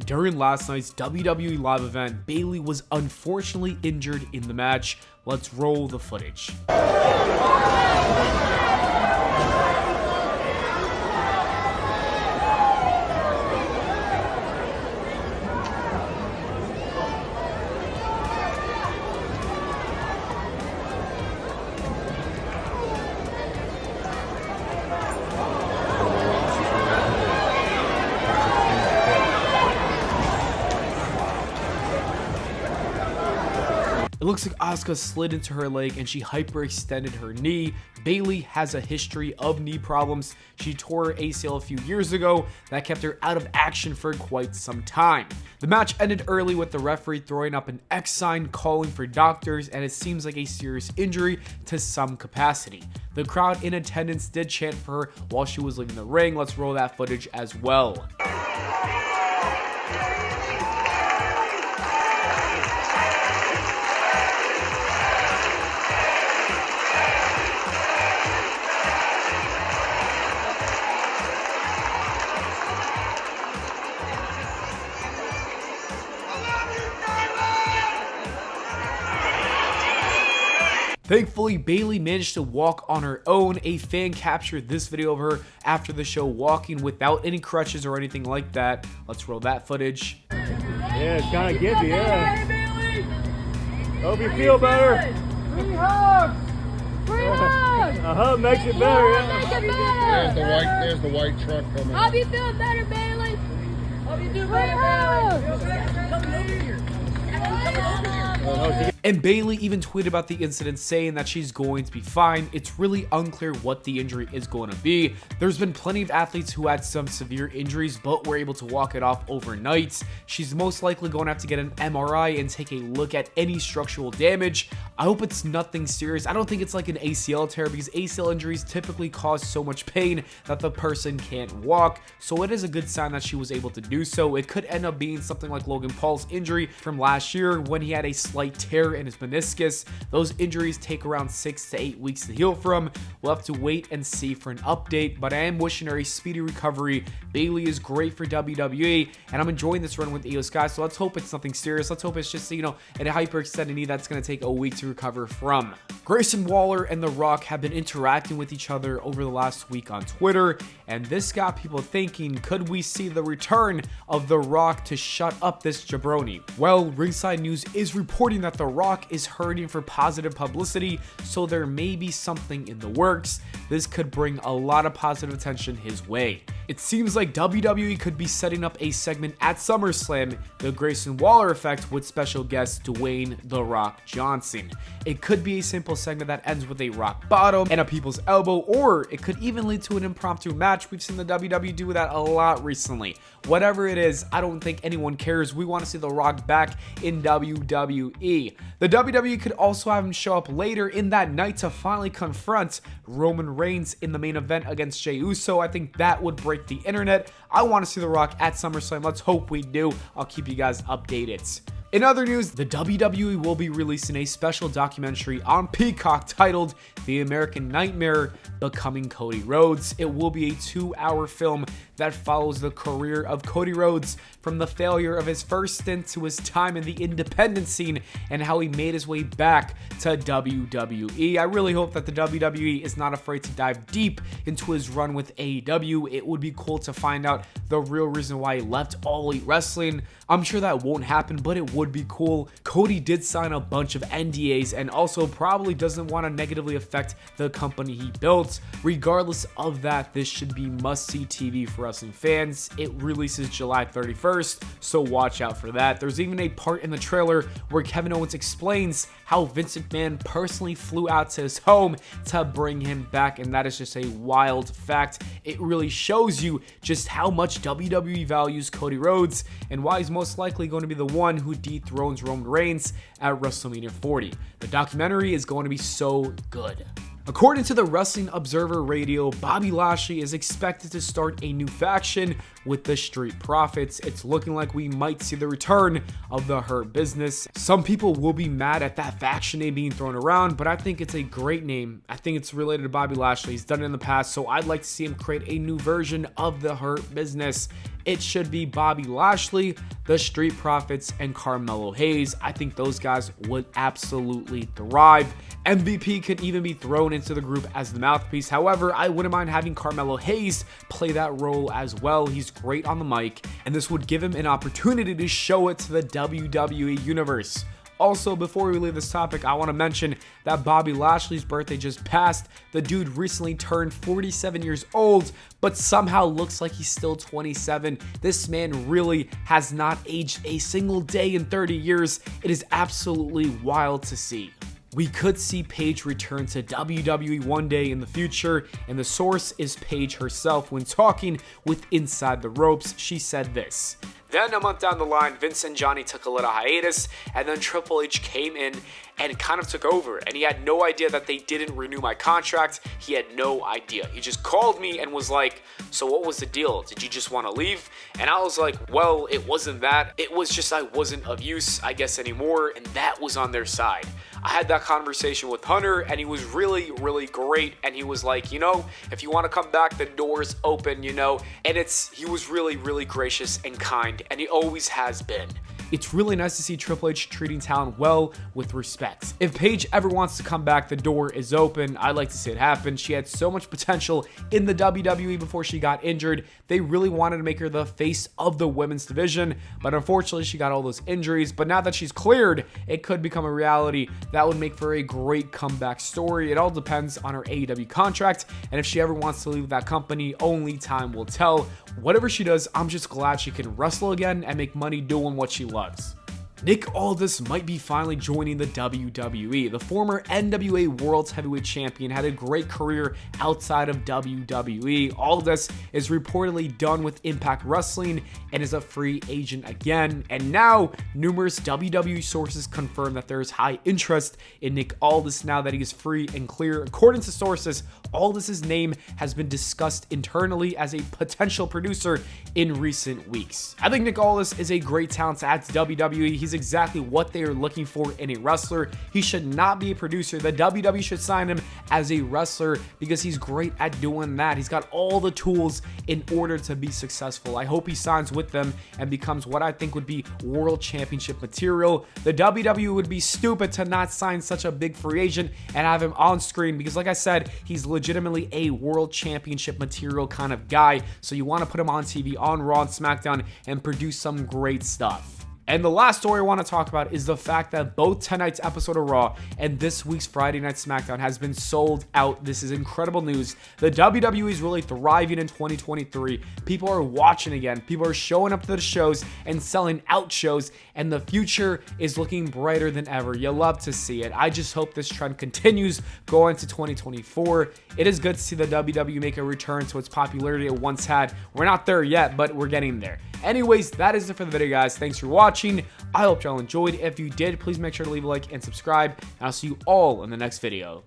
During last night's WWE live event, Bayley was unfortunately injured in the match. Let's roll the footage. It looks like Asuka slid into her leg and she hyperextended her knee. Bayley has a history of knee problems. She tore her ACL a few years ago. That kept her out of action for quite some time. The match ended early with the referee throwing up an X sign calling for doctors, and it seems like a serious injury to some capacity. The crowd in attendance did chant for her while she was leaving the ring. Let's roll that footage as well. Thankfully, Bayley managed to walk on her own. A fan captured this video of her after the show walking without any crutches or anything like that. Let's roll that footage. Yeah, it's kind of gimpy, yeah. Hope you feel better. Free hugs! Free hugs! A hug makes it better, yeah. Make it better! There's the white truck coming. Hope you feel better, Bayley! Hope you do better, Bayley! And Bayley even tweeted about the incident, saying that she's going to be fine. It's really unclear what the injury is going to be. There's been plenty of athletes who had some severe injuries but were able to walk it off overnight. She's most likely going to have to get an MRI and take a look at any structural damage. I hope it's nothing serious. I don't think it's like an ACL tear, because ACL injuries typically cause so much pain that the person can't walk. So it is a good sign that she was able to do so. It could end up being something like Logan Paul's injury from last year when he had a slight tear in his meniscus. Those injuries take around 6 to 8 weeks to heal from. We'll have to wait and see for an update, but I am wishing her a speedy recovery. Bayley is great for WWE, and I'm enjoying this run with Io Sky, so let's hope it's nothing serious. Let's hope it's just, a hyperextended knee that's going to take a week to recover from. Grayson Waller and The Rock have been interacting with each other over the last week on Twitter, and this got people thinking, could we see the return of The Rock to shut up this jabroni? Well, Ringside News is reporting that The Rock is hurting for positive publicity, so there may be something in the works. This could bring a lot of positive attention his way. It seems like WWE could be setting up a segment at SummerSlam, the Grayson Waller effect, with special guest Dwayne The Rock Johnson. It could be a simple segment that ends with a rock bottom and a people's elbow, or it could even lead to an impromptu match. We've seen the WWE do that a lot recently. Whatever it is, I don't think anyone cares. We want to see The Rock back in WWE. The WWE could also have him show up later in that night to finally confront Roman Reigns in the main event against Jey Uso. I think that would break the internet. I want to see The Rock at SummerSlam. Let's hope we do. I'll keep you guys updated. In other news, the WWE will be releasing a special documentary on Peacock titled The American Nightmare: Becoming Cody Rhodes. It will be a 2-hour film that follows the career of Cody Rhodes from the failure of his first stint to his time in the independent scene and how he made his way back to WWE. I really hope that the WWE is not afraid to dive deep into his run with AEW. It would be cool to find out the real reason why he left All Elite Wrestling. I'm sure that won't happen, but it would be cool. Cody did sign a bunch of NDAs and also probably doesn't want to negatively affect the company he built. Regardless of that, this should be must-see TV for wrestling fans. It releases July 31st, so watch out for that. There's even a part in the trailer where Kevin Owens explains how Vince McMahon personally flew out to his home to bring him back, and that is just a wild fact. It really shows you just how much WWE values Cody Rhodes and why he's most likely going to be the one who dethrones Roman Reigns at WrestleMania 40. The documentary is going to be so good. According to the Wrestling Observer Radio, Bobby Lashley is expected to start a new faction with the Street Profits. It's looking like we might see the return of the Hurt Business. Some people will be mad at that faction name being thrown around, but I think it's a great name. I think it's related to Bobby Lashley. He's done it in the past, so I'd like to see him create a new version of the Hurt Business. It should be Bobby Lashley, the Street Profits, and Carmelo Hayes. I think those guys would absolutely thrive. MVP could even be thrown into the group as the mouthpiece. However, I wouldn't mind having Carmelo Hayes play that role as well. He's great on the mic, and this would give him an opportunity to show it to the WWE Universe. Also, before we leave this topic, I want to mention that Bobby Lashley's birthday just passed. The dude recently turned 47 years old, but somehow looks like he's still 27. This man really has not aged a single day in 30 years. It is absolutely wild to see. We could see Paige return to WWE one day in the future, and the source is Paige herself. When talking with Inside the Ropes, she said this: "Then a month down the line, Vince and Johnny took a little hiatus, and then Triple H came in and kind of took over, and he had no idea that they didn't renew my contract. He had no idea. He just called me and was like, so what was the deal? Did you just want to leave?" And I was like, well, it wasn't that. It was just I wasn't of use, I guess, anymore, and that was on their side. I had that conversation with Hunter, and he was really, really great, and he was like, you know, if you want to come back, the door's open, you know, and he was really, really gracious and kind, and he always has been. It's really nice to see Triple H treating talent well with respect. If Paige ever wants to come back, the door is open. I'd like to see it happen. She had so much potential in the WWE before she got injured. They really wanted to make her the face of the women's division, but unfortunately she got all those injuries. But now that she's cleared, it could become a reality. That would make for a great comeback story. It all depends on her AEW contract, and if she ever wants to leave that company, only time will tell. Whatever she does, I'm just glad she can wrestle again and make money doing what she loves. Nick Aldis might be finally joining the WWE. The former NWA World Heavyweight Champion had a great career outside of WWE. Aldis is reportedly done with Impact Wrestling and is a free agent again. And now, numerous WWE sources confirm that there is high interest in Nick Aldis now that he is free and clear. According to sources, Aldis' name has been discussed internally as a potential producer in recent weeks. I think Nick Aldis is a great talent to add to WWE. He's exactly what they are looking for in a wrestler. He should not be a producer. The WWE should sign him as a wrestler because he's great at doing that. He's got all the tools in order to be successful. I hope he signs with them and becomes what I think would be world championship material. The WWE would be stupid to not sign such a big free agent and have him on screen because, like I said, he's legitimately a world championship material kind of guy. So you want to put him on TV, on Raw and SmackDown, and produce some great stuff. And the last story I want to talk about is the fact that both tonight's episode of Raw and this week's Friday Night SmackDown has been sold out. This is incredible news. The WWE is really thriving in 2023. People are watching again. People are showing up to the shows and selling out shows, and the future is looking brighter than ever. You love to see it. I just hope this trend continues going into 2024. It is good to see the WWE make a return to its popularity it once had. We're not there yet, but we're getting there. Anyways, that is it for the video, guys. Thanks for watching. I hope y'all enjoyed. If you did, please make sure to leave a like and subscribe, and I'll see you all in the next video.